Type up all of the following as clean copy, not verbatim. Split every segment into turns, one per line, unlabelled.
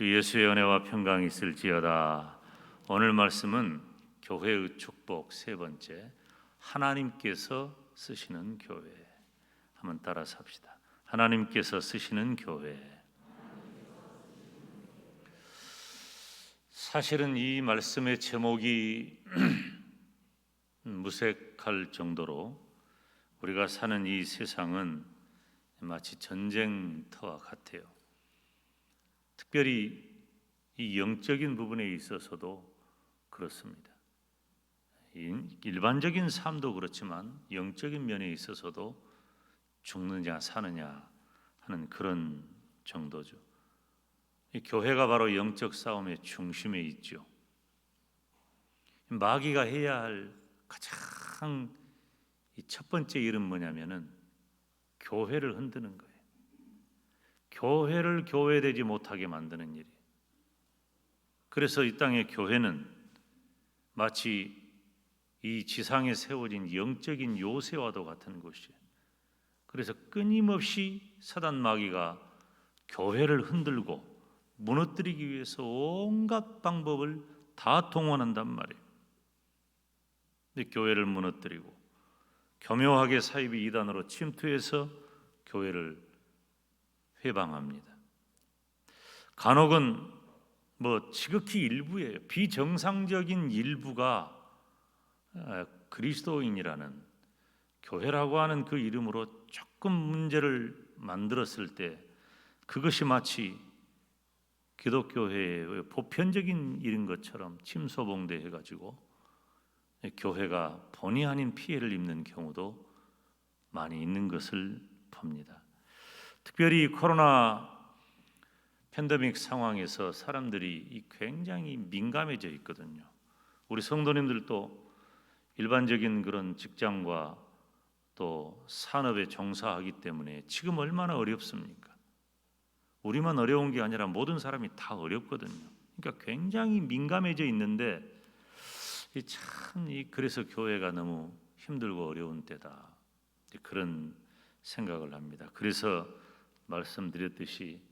주 예수의 은혜와 평강이 있을지어다. 오늘 말씀은 교회의 축복 세 번째, 하나님께서 쓰시는 교회. 한번 따라서 합시다. 하나님께서 쓰시는 교회. 사실은 이 말씀의 제목이 무색할 정도로 우리가 사는 이 세상은 마치 전쟁터와 같아요. 특별히 이 영적인 부분에 있어서도 그렇습니다. 일반적인 삶도 그렇지만 영적인 면에 있어서도 죽느냐 사느냐 하는 그런 정도죠. 이 교회가 바로 영적 싸움의 중심에 있죠. 마귀가 해야 할 가장 첫 번째 일은 뭐냐면은 교회를 흔드는 거예요. 교회를 교회되지 못하게 만드는 일이에요. 그래서 이 땅의 교회는 마치 이 지상에 세워진 영적인 요새와도 같은 곳이에요. 그래서 끊임없이 사단 마귀가 교회를 흔들고 무너뜨리기 위해서 온갖 방법을 다 동원한단 말이에요. 근데 교회를 무너뜨리고 교묘하게 사이비 이단으로 침투해서 교회를 회방합니다. 간혹은 지극히 일부예요. 비정상적인 일부가 그리스도인이라는 교회라고 하는 그 이름으로 조금 문제를 만들었을 때 그것이 마치 기독교회의 보편적인 일인 것처럼 침소봉대 해가지고 교회가 본의 아닌 피해를 입는 경우도 많이 있는 것을 봅니다. 특별히 코로나 팬데믹 상황에서 사람들이 굉장히 민감해져 있거든요. 우리 성도님들도 일반적인 그런 직장과 또 산업에 종사하기 때문에 지금 얼마나 어렵습니까? 우리만 어려운 게 아니라 모든 사람이 다 어렵거든요. 그러니까 굉장히 민감해져 있는데 그래서 교회가 너무 힘들고 어려운 때다. 그런 생각을 합니다. 그래서 말씀드렸듯이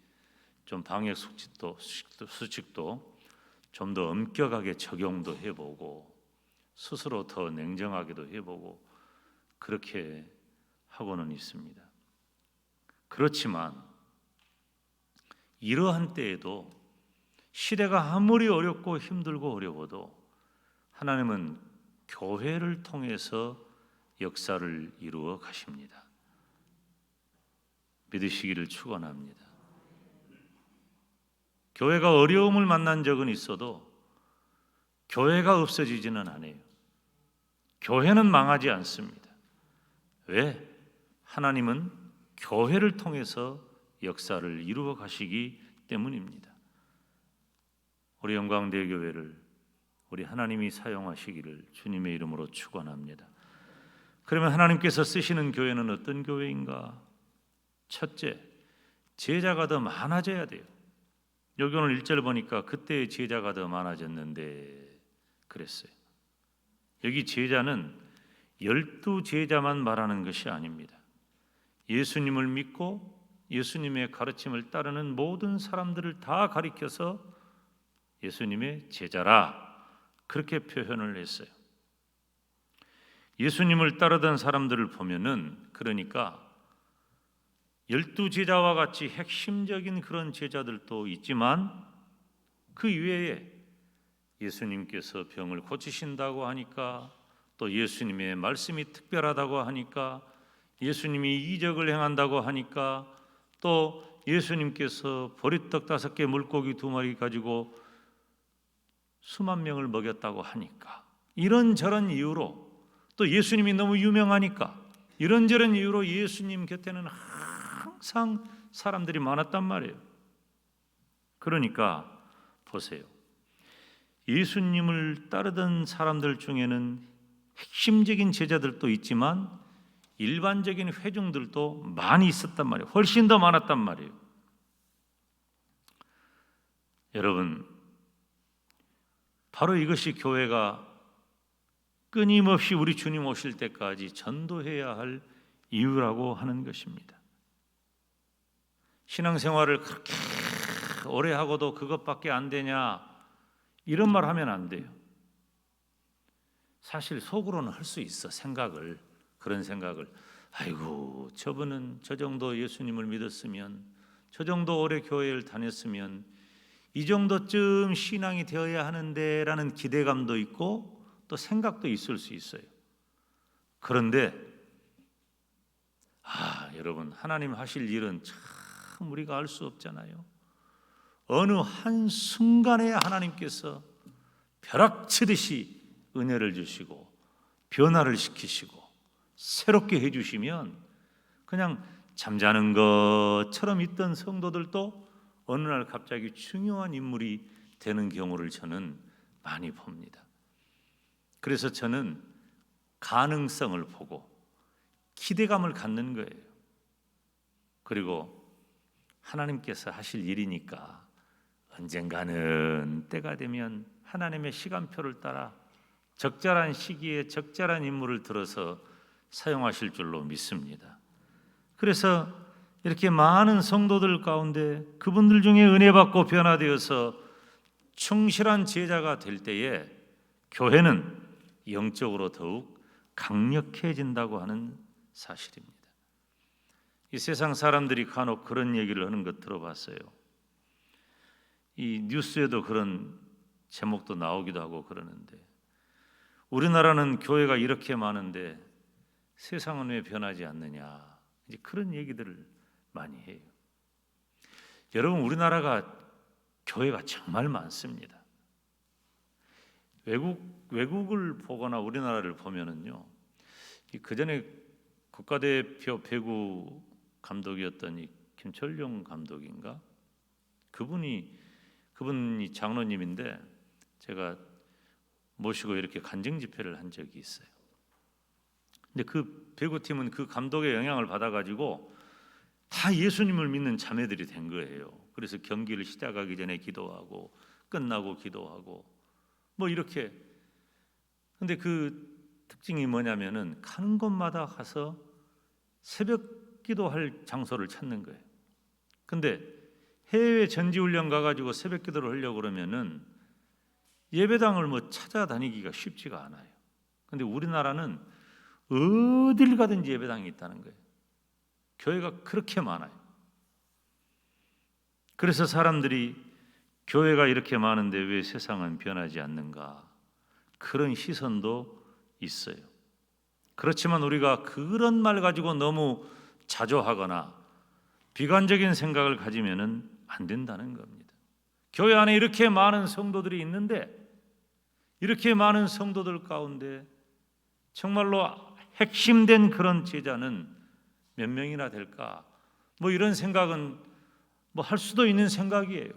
좀 방역 수칙도 좀 더 엄격하게 적용도 해보고 스스로 더 냉정하게도 해보고 그렇게 하고는 있습니다. 그렇지만 이러한 때에도 시대가 아무리 어렵고 힘들고 어려워도 하나님은 교회를 통해서 역사를 이루어 가십니다. 믿으시기를 축원합니다. 교회가 어려움을 만난 적은 있어도 교회가 없어지지는 않아요. 교회는 망하지 않습니다. 왜? 하나님은 교회를 통해서 역사를 이루어 가시기 때문입니다. 우리 영광대교회를 우리 하나님이 사용하시기를 주님의 이름으로 축원합니다. 그러면 하나님께서 쓰시는 교회는 어떤 교회인가? 첫째, 제자가 더 많아져야 돼요. 여기 오늘 1절 보니까 그때의 제자가 더 많아졌는데 그랬어요. 여기 제자는 12제자만 말하는 것이 아닙니다. 예수님을 믿고 예수님의 가르침을 따르는 모든 사람들을 다 가리켜서 예수님의 제자라 그렇게 표현을 했어요. 예수님을 따르던 사람들을 보면은 그러니까 12제자와 같이 핵심적인 그런 제자들도 있지만 그 이외에 예수님께서 병을 고치신다고 하니까 또 예수님의 말씀이 특별하다고 하니까 예수님이 이적을 행한다고 하니까 또 예수님께서 보리떡 5개 물고기 2마리 가지고 수만 명을 먹였다고 하니까 이런저런 이유로 또 예수님이 너무 유명하니까 이런저런 이유로 예수님 곁에는 항상 사람들이 많았단 말이에요. 그러니까 보세요. 예수님을 따르던 사람들 중에는 핵심적인 제자들도 있지만 일반적인 회중들도 많이 있었단 말이에요. 훨씬 더 많았단 말이에요. 여러분, 바로 이것이 교회가 끊임없이 우리 주님 오실 때까지 전도해야 할 이유라고 하는 것입니다. 신앙생활을 그렇게 오래 하고도 그것밖에 안 되냐 이런 말 하면 안 돼요. 사실 속으로는 할 수 있어. 그런 생각을 아이고 저분은 저 정도 예수님을 믿었으면, 저 정도 오래 교회를 다녔으면 이 정도쯤 신앙이 되어야 하는데 라는 기대감도 있고 또 생각도 있을 수 있어요. 그런데 여러분, 하나님 하실 일은 참 우리가 알 수 없잖아요. 어느 한순간에 하나님께서 벼락치듯이 은혜를 주시고 변화를 시키시고 새롭게 해주시면 그냥 잠자는 것처럼 있던 성도들도 어느 날 갑자기 중요한 인물이 되는 경우를 저는 많이 봅니다. 그래서 저는 가능성을 보고 기대감을 갖는 거예요. 그리고 하나님께서 하실 일이니까 언젠가는 때가 되면 하나님의 시간표를 따라 적절한 시기에 적절한 인물을 들어서 사용하실 줄로 믿습니다. 그래서 이렇게 많은 성도들 가운데 그분들 중에 은혜 받고 변화되어서 충실한 제자가 될 때에 교회는 영적으로 더욱 강력해진다고 하는 사실입니다. 이 세상 사람들이 간혹 그런 얘기를 하는 것 들어봤어요. 이 뉴스에도 그런 제목도 나오기도 하고 그러는데, 우리나라는 교회가 이렇게 많은데 세상은 왜 변하지 않느냐, 이제 그런 얘기들을 많이 해요. 여러분, 우리나라가 교회가 정말 많습니다. 외국을 보거나 우리나라를 보면은요, 그 전에 국가대표 배구 감독이었던 이 김철용 감독인가, 그분이 장로님인데 제가 모시고 이렇게 간증 집회를 한 적이 있어요. 근데 그 배구팀은 그 감독의 영향을 받아가지고 다 예수님을 믿는 자매들이 된 거예요. 그래서 경기를 시작하기 전에 기도하고 끝나고 기도하고 뭐 이렇게. 근데 그 특징이 뭐냐면은 가는 곳마다 가서 새벽 기도할 장소를 찾는 거예요. 근데 해외 전지훈련 가가지고 새벽 기도를 하려고 그러면은 예배당을 뭐 찾아다니기가 쉽지가 않아요. 근데 우리나라는 어딜 가든지 예배당이 있다는 거예요. 교회가 그렇게 많아요. 그래서 사람들이 교회가 이렇게 많은데 왜 세상은 변하지 않는가, 그런 시선도 있어요. 그렇지만 우리가 그런 말 가지고 너무 자조하거나 비관적인 생각을 가지면은 안 된다는 겁니다. 교회 안에 이렇게 많은 성도들이 있는데, 이렇게 많은 성도들 가운데 정말로 핵심된 그런 제자는 몇 명이나 될까? 뭐 이런 생각은 뭐 할 수도 있는 생각이에요.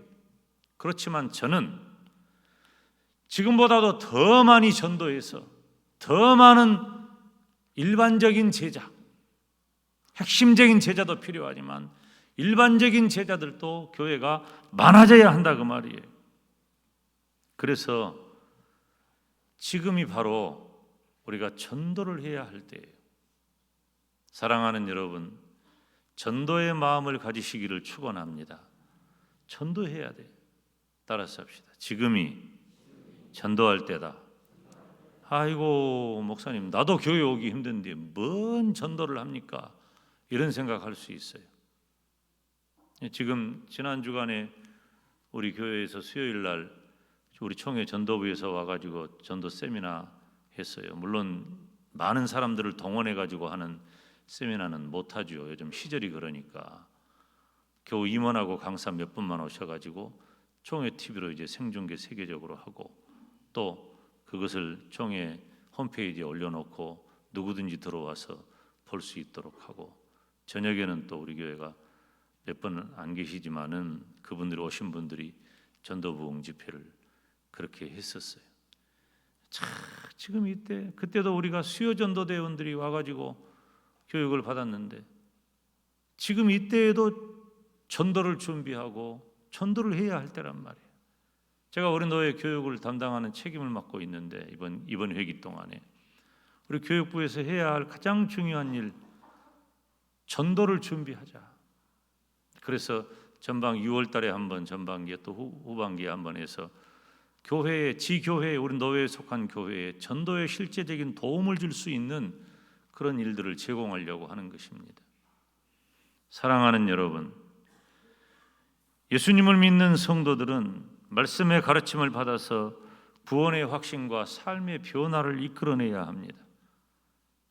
그렇지만 저는 지금보다도 더 많이 전도해서 더 많은 일반적인 제자, 핵심적인 제자도 필요하지만 일반적인 제자들도 교회가 많아져야 한다, 그 말이에요. 그래서 지금이 바로 우리가 전도를 해야 할 때예요. 사랑하는 여러분, 전도의 마음을 가지시기를 축원합니다. 전도해야 돼. 따라서 합시다. 지금이 전도할 때다. 아이고 목사님, 나도 교회 오기 힘든데 뭔 전도를 합니까? 이런 생각할 수 있어요. 지금 지난 주간에 우리 교회에서 수요일 날 우리 총회 전도부에서 와가지고 전도 세미나 했어요. 물론 많은 사람들을 동원해 가지고 하는 세미나는 못하죠. 요즘 시절이 그러니까. 겨우 임원하고 강사 몇 분만 오셔가지고 총회 TV로 이제 생중계 세계적으로 하고, 또 그것을 총회 홈페이지에 올려놓고 누구든지 들어와서 볼 수 있도록 하고, 저녁에는 또 우리 교회가 몇 번 안 계시지만은 그분들이 오신 분들이 전도부흥 집회를 그렇게 했었어요. 자, 지금 이때, 그때도 우리가 수요 전도대원들이 와가지고 교육을 받았는데, 지금 이때에도 전도를 준비하고 전도를 해야 할 때란 말이에요. 제가 우리 노예 교육을 담당하는 책임을 맡고 있는데 이번 회기 동안에 우리 교육부에서 해야 할 가장 중요한 일, 전도를 준비하자. 그래서 전방 6월 달에 한번 전반기에 또 후반기에 한번 해서 교회에 지교회에 우리 노회에 속한 교회에 전도에 실제적인 도움을 줄 수 있는 그런 일들을 제공하려고 하는 것입니다. 사랑하는 여러분, 예수님을 믿는 성도들은 말씀의 가르침을 받아서 구원의 확신과 삶의 변화를 이끌어내야 합니다.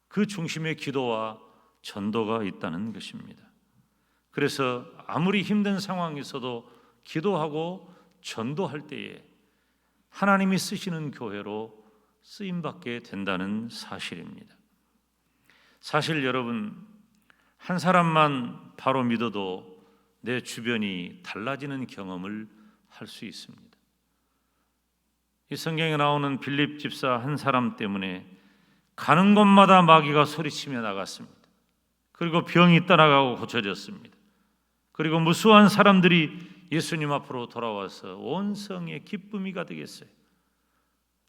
그 중심에 기도와 전도가 있다는 것입니다. 그래서 아무리 힘든 상황에서도 기도하고 전도할 때에 하나님이 쓰시는 교회로 쓰임받게 된다는 사실입니다. 사실 여러분, 한 사람만 바로 믿어도 내 주변이 달라지는 경험을 할 수 있습니다. 이 성경에 나오는 빌립 집사 한 사람 때문에 가는 곳마다 마귀가 소리치며 나갔습니다. 그리고 병이 떠나가고 고쳐졌습니다. 그리고 무수한 사람들이 예수님 앞으로 돌아와서 온 성에 기쁨이 가득했어요.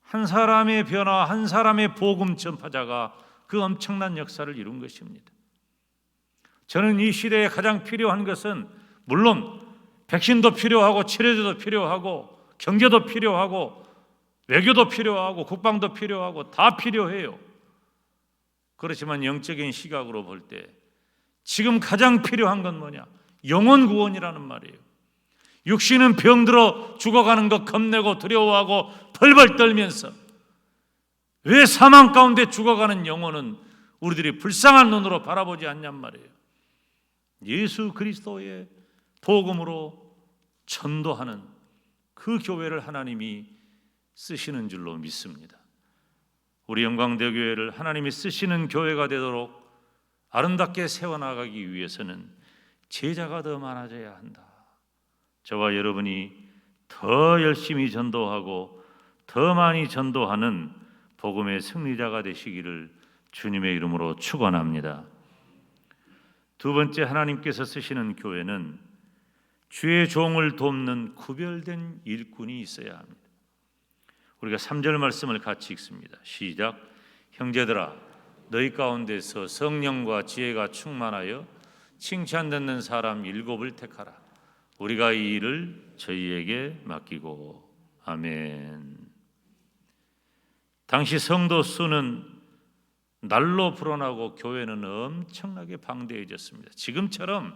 한 사람의 변화, 한 사람의 복음 전파자가 그 엄청난 역사를 이룬 것입니다. 저는 이 시대에 가장 필요한 것은 물론 백신도 필요하고 치료제도 필요하고 경제도 필요하고 외교도 필요하고 국방도 필요하고 다 필요해요. 그렇지만 영적인 시각으로 볼 때 지금 가장 필요한 건 뭐냐? 영혼 구원이라는 말이에요. 육신은 병들어 죽어가는 것 겁내고 두려워하고 벌벌 떨면서 왜 사망 가운데 죽어가는 영혼은 우리들이 불쌍한 눈으로 바라보지 않냔 말이에요. 예수 그리스도의 복음으로 전도하는 그 교회를 하나님이 쓰시는 줄로 믿습니다. 우리 영광대교회를 하나님이 쓰시는 교회가 되도록 아름답게 세워나가기 위해서는 제자가 더 많아져야 한다. 저와 여러분이 더 열심히 전도하고 더 많이 전도하는 복음의 승리자가 되시기를 주님의 이름으로 축원합니다. 두 번째, 하나님께서 쓰시는 교회는 주의 종을 돕는 구별된 일꾼이 있어야 합니다. 우리가 3절 말씀을 같이 읽습니다. 시작. 형제들아, 너희 가운데서 성령과 지혜가 충만하여 칭찬 듣는 사람 7을 택하라. 우리가 이 일을 저희에게 맡기고. 아멘. 당시 성도 수는 날로 불어나고 교회는 엄청나게 방대해졌습니다. 지금처럼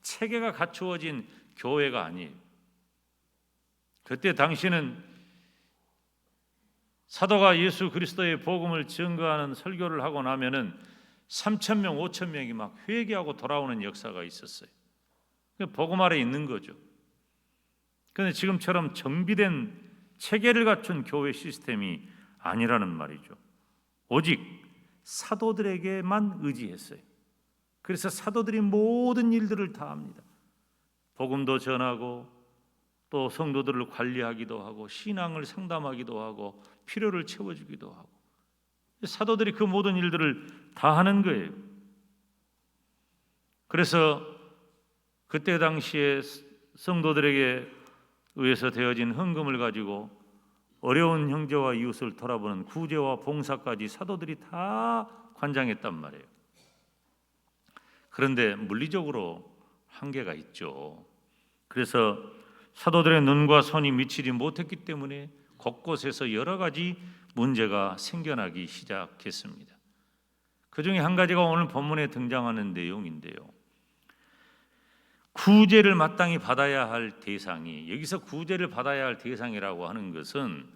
체계가 갖추어진 교회가 아니에요. 그때 당시는 사도가 예수 그리스도의 복음을 증거하는 설교를 하고 나면은 3,000명, 5,000명이 막 회개하고 돌아오는 역사가 있었어요. 복음 아래 있는 거죠. 그런데 지금처럼 정비된 체계를 갖춘 교회 시스템이 아니라는 말이죠. 오직 사도들에게만 의지했어요. 그래서 사도들이 모든 일들을 다 합니다. 복음도 전하고 또 성도들을 관리하기도 하고 신앙을 상담하기도 하고 필요를 채워주기도 하고 사도들이 그 모든 일들을 다 하는 거예요. 그래서 그때 당시에 성도들에게 의해서 되어진 헌금을 가지고 어려운 형제와 이웃을 돌아보는 구제와 봉사까지 사도들이 다 관장했단 말이에요. 그런데 물리적으로 한계가 있죠. 그래서 사도들의 눈과 손이 미치지 못했기 때문에 곳곳에서 여러 가지 문제가 생겨나기 시작했습니다. 그 중에 한 가지가 오늘 본문에 등장하는 내용인데요. 구제를 마땅히 받아야 할 대상이, 여기서 구제를 받아야 할 대상이라고 하는 것은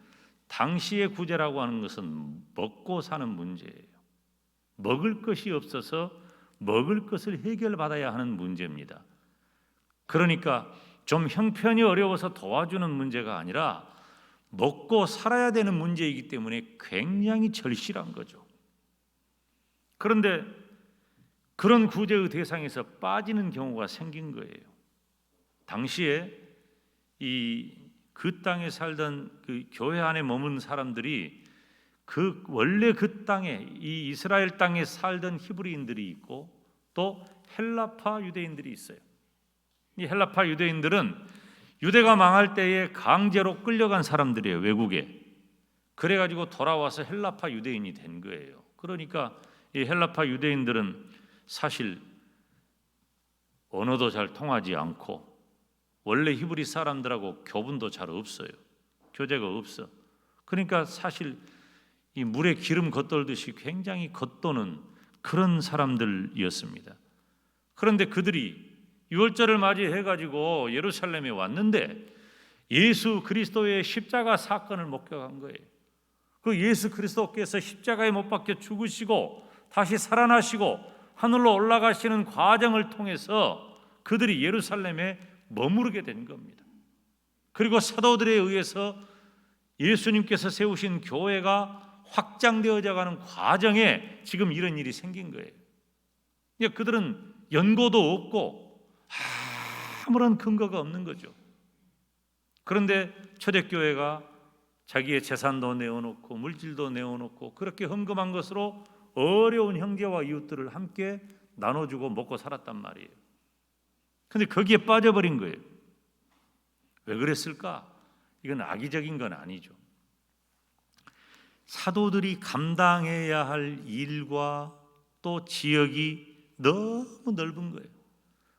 당시의 구제라고 하는 것은 먹고 사는 문제예요. 먹을 것이 없어서 먹을 것을 해결받아야 하는 문제입니다. 그러니까 좀 형편이 어려워서 도와주는 문제가 아니라 먹고 살아야 되는 문제이기 때문에 굉장히 절실한 거죠. 그런데 그런 구제의 대상에서 빠지는 경우가 생긴 거예요. 당시에 그 땅에 살던 그 교회 안에 머문 사람들이 원래 그 땅에 이 이스라엘 땅에 살던 히브리인들이 있고 또 헬라파 유대인들이 있어요. 이 헬라파 유대인들은 유대가 망할 때에 강제로 끌려간 사람들이에요. 외국에. 그래가지고 돌아와서 헬라파 유대인이 된 거예요. 그러니까 이 헬라파 유대인들은 사실 언어도 잘 통하지 않고 원래 히브리 사람들하고 교분도 잘 없어요. 교제가 없어. 그러니까 사실 이 물에 기름 겉돌듯이 굉장히 겉도는 그런 사람들이었습니다. 그런데 그들이 유월절을 맞이해 가지고 예루살렘에 왔는데 예수 그리스도의 십자가 사건을 목격한 거예요. 그 예수 그리스도께서 십자가에 못 박혀 죽으시고 다시 살아나시고 하늘로 올라가시는 과정을 통해서 그들이 예루살렘에 머무르게 된 겁니다. 그리고 사도들에 의해서 예수님께서 세우신 교회가 확장되어져 가는 과정에 지금 이런 일이 생긴 거예요. 그들은 연고도 없고 아무런 근거가 없는 거죠. 그런데 초대교회가 자기의 재산도 내어놓고 물질도 내어놓고 그렇게 헌금한 것으로 어려운 형제와 이웃들을 함께 나눠주고 먹고 살았단 말이에요. 그런데 거기에 빠져버린 거예요. 왜 그랬을까? 이건 악의적인 건 아니죠. 사도들이 감당해야 할 일과 또 지역이 너무 넓은 거예요.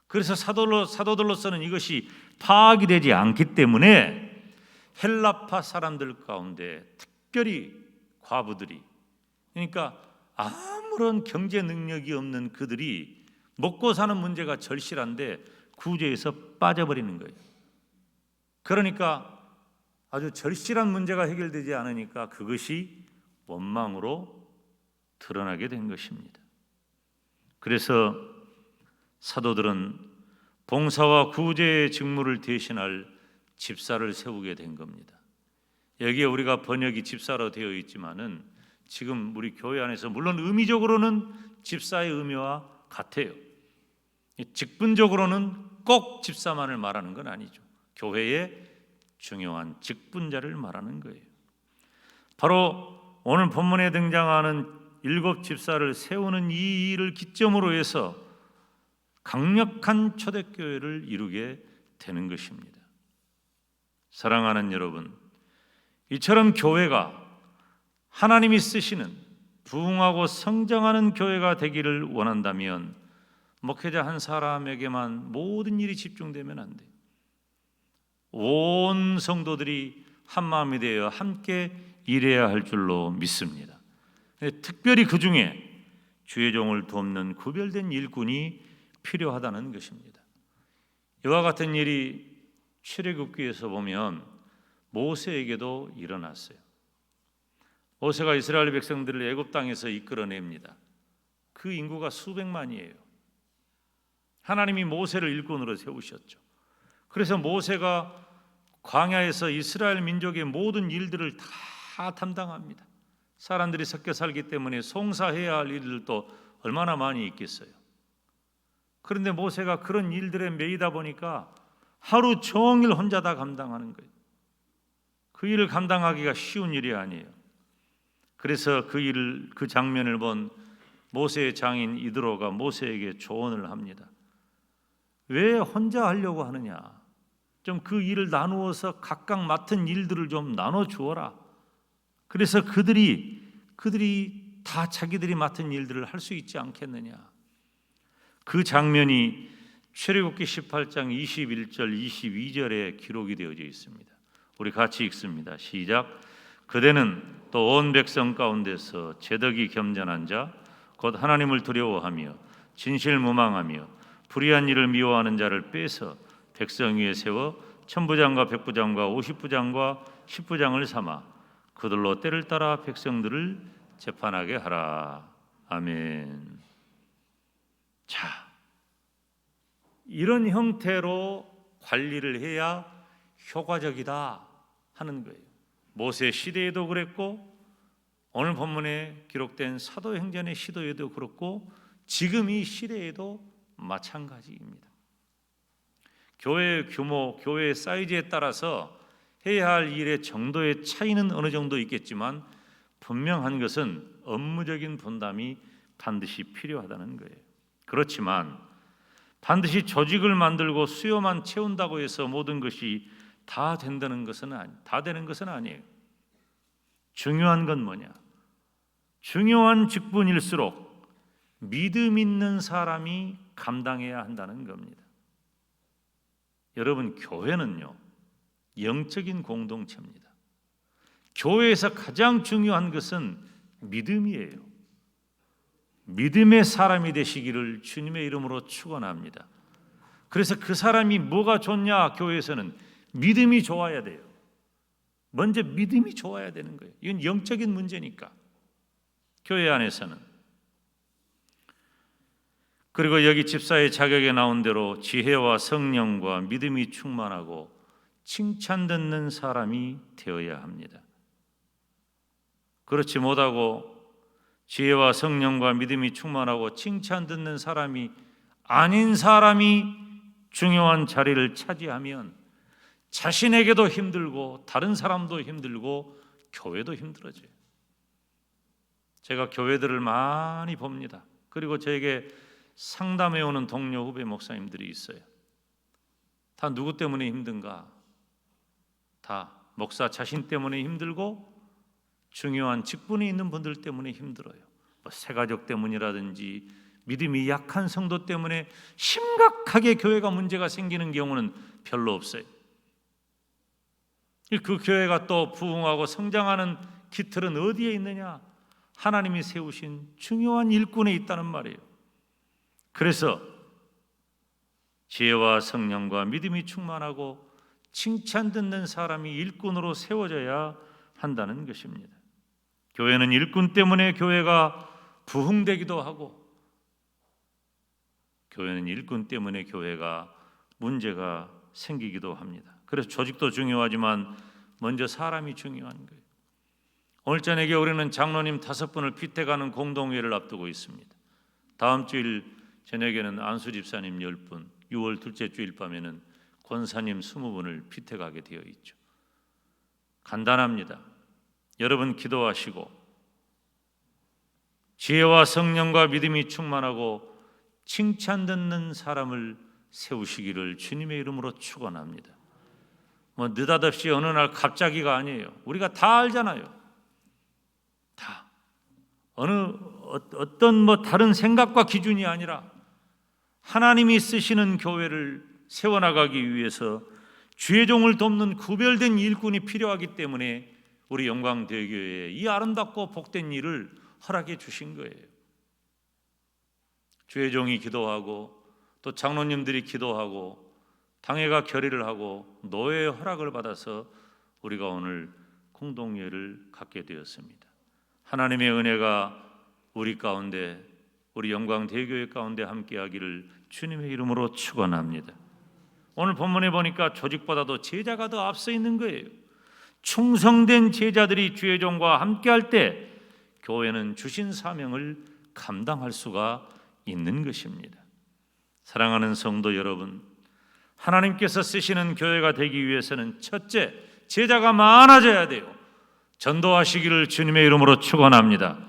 그래서 사도들로서는 이것이 파악이 되지 않기 때문에 헬라파 사람들 가운데 특별히 과부들이, 그러니까 아무런 경제 능력이 없는 그들이 먹고 사는 문제가 절실한데 구제에서 빠져버리는 거예요. 그러니까 아주 절실한 문제가 해결되지 않으니까 그것이 원망으로 드러나게 된 것입니다. 그래서 사도들은 봉사와 구제의 직무를 대신할 집사를 세우게 된 겁니다. 여기에 우리가 번역이 집사로 되어 있지만은 지금 우리 교회 안에서 물론 의미적으로는 집사의 의미와 같아요. 직분적으로는 꼭 집사만을 말하는 건 아니죠. 교회의 중요한 직분자를 말하는 거예요. 바로 오늘 본문에 등장하는 7 집사를 세우는 이 일을 기점으로 해서 강력한 초대교회를 이루게 되는 것입니다. 사랑하는 여러분, 이처럼 교회가 하나님이 쓰시는 부흥하고 성장하는 교회가 되기를 원한다면 목회자 한 사람에게만 모든 일이 집중되면 안 돼요. 온 성도들이 한 마음이 되어 함께 일해야 할 줄로 믿습니다. 특별히 그 중에 주의 종을 돕는 구별된 일꾼이 필요하다는 것입니다. 이와 같은 일이 출애굽기에서 보면 모세에게도 일어났어요. 모세가 이스라엘 백성들을 애굽 땅에서 이끌어냅니다. 그 인구가 수백만이에요. 하나님이 모세를 일꾼으로 세우셨죠. 그래서 모세가 광야에서 이스라엘 민족의 모든 일들을 다 담당합니다. 사람들이 섞여 살기 때문에 송사해야 할 일들도 얼마나 많이 있겠어요. 그런데 모세가 그런 일들에 매이다 보니까 하루 종일 혼자 다 감당하는 거예요. 그 일을 감당하기가 쉬운 일이 아니에요. 그래서 그 장면을 본 모세의 장인 이드로가 모세에게 조언을 합니다. 왜 혼자 하려고 하느냐? 좀 그 일을 나누어서 각각 맡은 일들을 좀 나눠 주어라. 그래서 그들이 다 자기들이 맡은 일들을 할 수 있지 않겠느냐? 그 장면이 출애굽기 18장 21절 22절에 기록이 되어져 있습니다. 우리 같이 읽습니다. 시작. 그대는 또 온 백성 가운데서 제덕이 겸전한 자 곧 하나님을 두려워하며 진실무망하며 불의한 일을 미워하는 자를 빼서 백성 위에 세워 천부장과 백부장과 50부장과 10부장을 삼아 그들로 때를 따라 백성들을 재판하게 하라. 아멘. 자, 이런 형태로 관리를 해야 효과적이다 하는 거예요. 모세 시대에도 그랬고 오늘 본문에 기록된 사도행전의 시도에도 그렇고 지금 이 시대에도 마찬가지입니다. 교회의 규모, 교회의 사이즈에 따라서 해야 할 일의 정도의 차이는 어느 정도 있겠지만 분명한 것은 업무적인 분담이 반드시 필요하다는 거예요. 그렇지만 반드시 조직을 만들고 수요만 채운다고 해서 모든 것이 다 되는 것은 아니에요. 중요한 건 뭐냐? 중요한 직분일수록 믿음 있는 사람이 감당해야 한다는 겁니다. 여러분, 교회는요, 영적인 공동체입니다. 교회에서 가장 중요한 것은 믿음이에요. 믿음의 사람이 되시기를 주님의 이름으로 축원합니다. 그래서 그 사람이 뭐가 좋냐? 교회에서는 믿음이 좋아야 돼요. 먼저 믿음이 좋아야 되는 거예요. 이건 영적인 문제니까. 교회 안에서는. 그리고 여기 집사의 자격에 나온 대로 지혜와 성령과 믿음이 충만하고 칭찬 듣는 사람이 되어야 합니다. 그렇지 못하고 지혜와 성령과 믿음이 충만하고 칭찬 듣는 사람이 아닌 사람이 중요한 자리를 차지하면 자신에게도 힘들고 다른 사람도 힘들고 교회도 힘들어져요. 제가 교회들을 많이 봅니다. 그리고 저에게 상담해 오는 동료 후배 목사님들이 있어요. 다 누구 때문에 힘든가? 다 목사 자신 때문에 힘들고 중요한 직분이 있는 분들 때문에 힘들어요. 새가족 때문이라든지 믿음이 약한 성도 때문에 심각하게 교회가 문제가 생기는 경우는 별로 없어요. 그 교회가 또 부흥하고 성장하는 기틀은 어디에 있느냐? 하나님이 세우신 중요한 일꾼에 있다는 말이에요. 그래서 지혜와 성령과 믿음이 충만하고 칭찬 듣는 사람이 일꾼으로 세워져야 한다는 것입니다. 교회는 일꾼 때문에 교회가 부흥되기도 하고, 교회는 일꾼 때문에 교회가 문제가 생기기도 합니다. 그래서 조직도 중요하지만 먼저 사람이 중요한 거예요. 오늘 저녁에 우리는 장로님 5분을 피택하는 공동회를 앞두고 있습니다. 다음 주일 저녁에는 안수 집사님 10분, 6월 둘째 주일 밤에는 권사님 20분을 피택하게 되어 있죠. 간단합니다. 여러분 기도하시고 지혜와 성령과 믿음이 충만하고 칭찬 듣는 사람을 세우시기를 주님의 이름으로 축원합니다. 느닷없이 어느 날 갑자기가 아니에요. 우리가 다 알잖아요. 다 어떤 다른 생각과 기준이 아니라 하나님이 쓰시는 교회를 세워나가기 위해서 주의 종을 돕는 구별된 일꾼이 필요하기 때문에 우리 영광대교회에 이 아름답고 복된 일을 허락해 주신 거예요. 주의 종이 기도하고 또 장로님들이 기도하고 당회가 결의를 하고 노예의 허락을 받아서 우리가 오늘 공동회를 갖게 되었습니다. 하나님의 은혜가 우리 가운데, 우리 영광대교회 가운데 함께하기를 주님의 이름으로 축원합니다. 오늘 본문에 보니까 조직보다도 제자가 더 앞서 있는 거예요. 충성된 제자들이 주의 종과 함께할 때 교회는 주신 사명을 감당할 수가 있는 것입니다. 사랑하는 성도 여러분, 하나님께서 쓰시는 교회가 되기 위해서는 첫째, 제자가 많아져야 돼요. 전도하시기를 주님의 이름으로 축원합니다.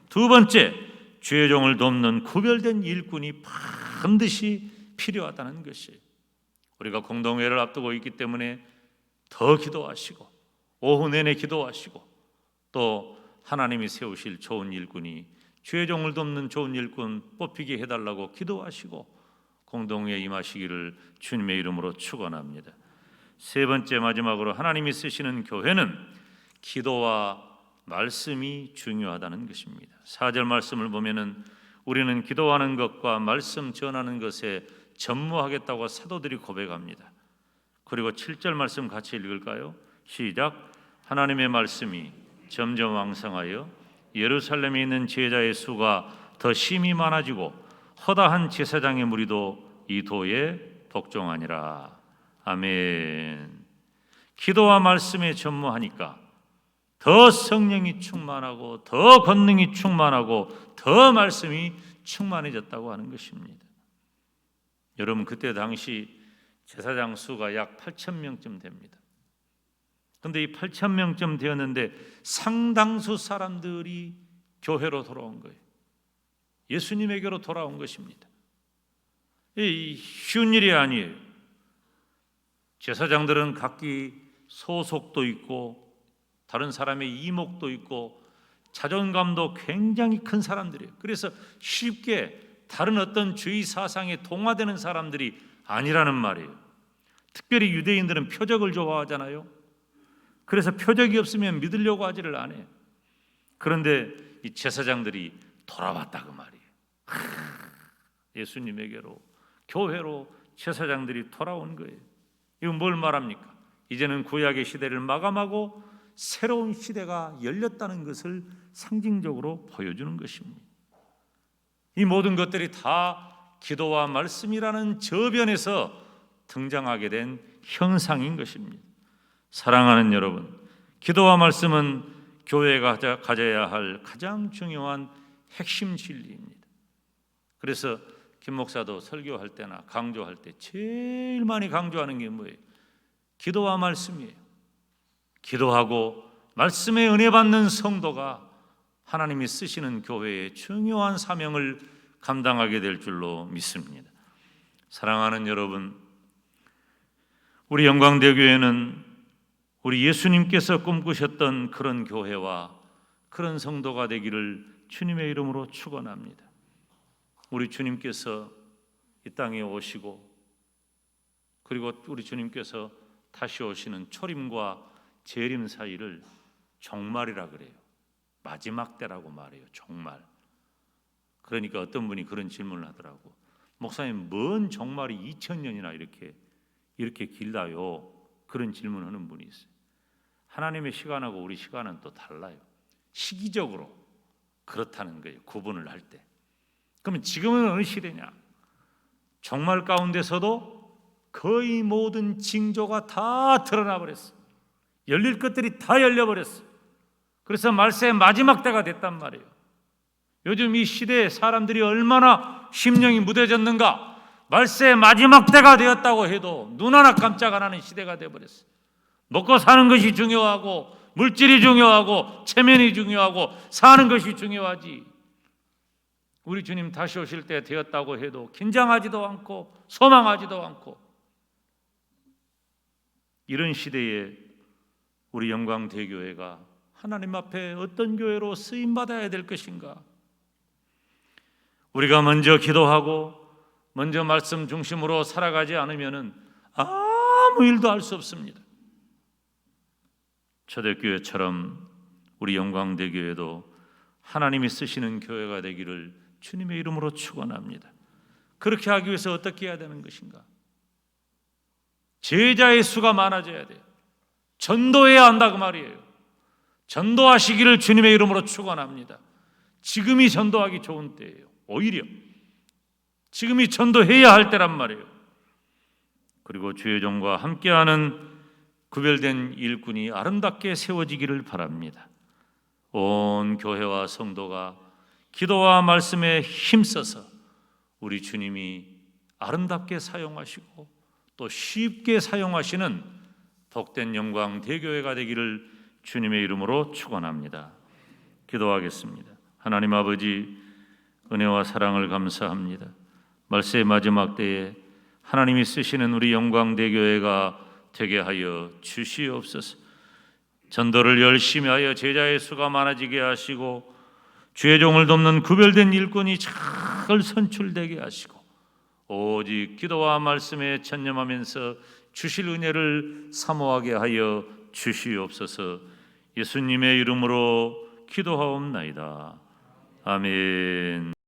두 번째, 주의 종을 돕는 구별된 일꾼이 반드시 필요하다는 것이에요. 우리가 공동회를 앞두고 있기 때문에 더 기도하시고 오후 내내 기도하시고 또 하나님이 세우실 좋은 일꾼이 주의 종을 돕는 좋은 일꾼 뽑히게 해달라고 기도하시고 공동회에 임하시기를 주님의 이름으로 축원합니다. 세 번째 마지막으로 하나님이 쓰시는 교회는 기도와 말씀이 중요하다는 것입니다. 4절 말씀을 보면은 우리는 기도하는 것과 말씀 전하는 것에 전무하겠다고 사도들이 고백합니다. 그리고 7절 말씀 같이 읽을까요? 시작. 하나님의 말씀이 점점 왕성하여 예루살렘에 있는 제자의 수가 더 심히 많아지고 허다한 제사장의 무리도 이 도에 복종하니라. 아멘. 기도와 말씀에 전무하니까 더 성령이 충만하고 더 권능이 충만하고 더 말씀이 충만해졌다고 하는 것입니다. 여러분, 그때 당시 제사장 수가 약 8,000명쯤 됩니다. 그런데 이 8,000명쯤 되었는데 상당수 사람들이 교회로 돌아온 거예요. 예수님에게로 돌아온 것입니다. 쉬운 일이 아니에요. 제사장들은 각기 소속도 있고 다른 사람의 이목도 있고 자존감도 굉장히 큰 사람들이에요. 그래서 쉽게 다른 어떤 주의 사상에 동화되는 사람들이 아니라는 말이에요. 특별히 유대인들은 표적을 좋아하잖아요. 그래서 표적이 없으면 믿으려고 하지를 않아요. 그런데 이 제사장들이 돌아왔다 그 말이에요. 예수님에게로, 교회로 제사장들이 돌아온 거예요. 이건 뭘 말합니까? 이제는 구약의 시대를 마감하고 새로운 시대가 열렸다는 것을 상징적으로 보여주는 것입니다. 이 모든 것들이 다 기도와 말씀이라는 저변에서 등장하게 된 형상인 것입니다. 사랑하는 여러분, 기도와 말씀은 교회가 가져야 할 가장 중요한 핵심 진리입니다. 그래서 김 목사도 설교할 때나 강조할 때 제일 많이 강조하는 게 뭐예요? 기도와 말씀이에요. 기도하고 말씀에 은혜 받는 성도가 하나님이 쓰시는 교회의 중요한 사명을 감당하게 될 줄로 믿습니다. 사랑하는 여러분, 우리 영광대교회는 우리 예수님께서 꿈꾸셨던 그런 교회와 그런 성도가 되기를 주님의 이름으로 축원합니다. 우리 주님께서 이 땅에 오시고 그리고 우리 주님께서 다시 오시는 초림과 재림 사이를 종말이라 그래요. 마지막 때라고 말해요. 종말. 그러니까 어떤 분이 그런 질문을 하더라고. 목사님, 뭔 종말이 2000년이나 이렇게 길다요? 그런 질문하는 분이 있어요. 하나님의 시간하고 우리 시간은 또 달라요. 시기적으로 그렇다는 거예요. 구분을 할 때. 그러면 지금은 어느 시대냐? 종말 가운데서도 거의 모든 징조가 다 드러나 버렸어. 열릴 것들이 다 열려버렸어. 그래서 말세의 마지막 때가 됐단 말이에요. 요즘 이 시대에 사람들이 얼마나 심령이 무뎌졌는가. 말세의 마지막 때가 되었다고 해도 눈 하나 깜짝 안 하는 시대가 되어버렸어. 먹고 사는 것이 중요하고 물질이 중요하고 체면이 중요하고 사는 것이 중요하지. 우리 주님 다시 오실 때 되었다고 해도 긴장하지도 않고 소망하지도 않고, 이런 시대에 우리 영광대교회가 하나님 앞에 어떤 교회로 쓰임받아야 될 것인가? 우리가 먼저 기도하고 먼저 말씀 중심으로 살아가지 않으면 아무 일도 할 수 없습니다. 초대교회처럼 우리 영광대교회도 하나님이 쓰시는 교회가 되기를 주님의 이름으로 축원합니다. 그렇게 하기 위해서 어떻게 해야 되는 것인가? 제자의 수가 많아져야 돼요. 전도해야 한다 그 말이에요. 전도하시기를 주님의 이름으로 축원합니다. 지금이 전도하기 좋은 때예요. 오히려 지금이 전도해야 할 때란 말이에요. 그리고 주의 종과 함께하는 구별된 일꾼이 아름답게 세워지기를 바랍니다. 온 교회와 성도가 기도와 말씀에 힘써서 우리 주님이 아름답게 사용하시고 또 쉽게 사용하시는 복된 영광대교회가 되기를 주님의 이름으로 축원합니다. 기도하겠습니다. 하나님 아버지, 은혜와 사랑을 감사합니다. 말세의 마지막 때에 하나님이 쓰시는 우리 영광대교회가 되게 하여 주시옵소서. 전도를 열심히 하여 제자의 수가 많아지게 하시고 주의 종을 돕는 구별된 일꾼이 잘 선출되게 하시고 오직 기도와 말씀에 전념하면서 주실 은혜를 사모하게 하여 주시옵소서. 예수님의 이름으로 기도하옵나이다. 아멘.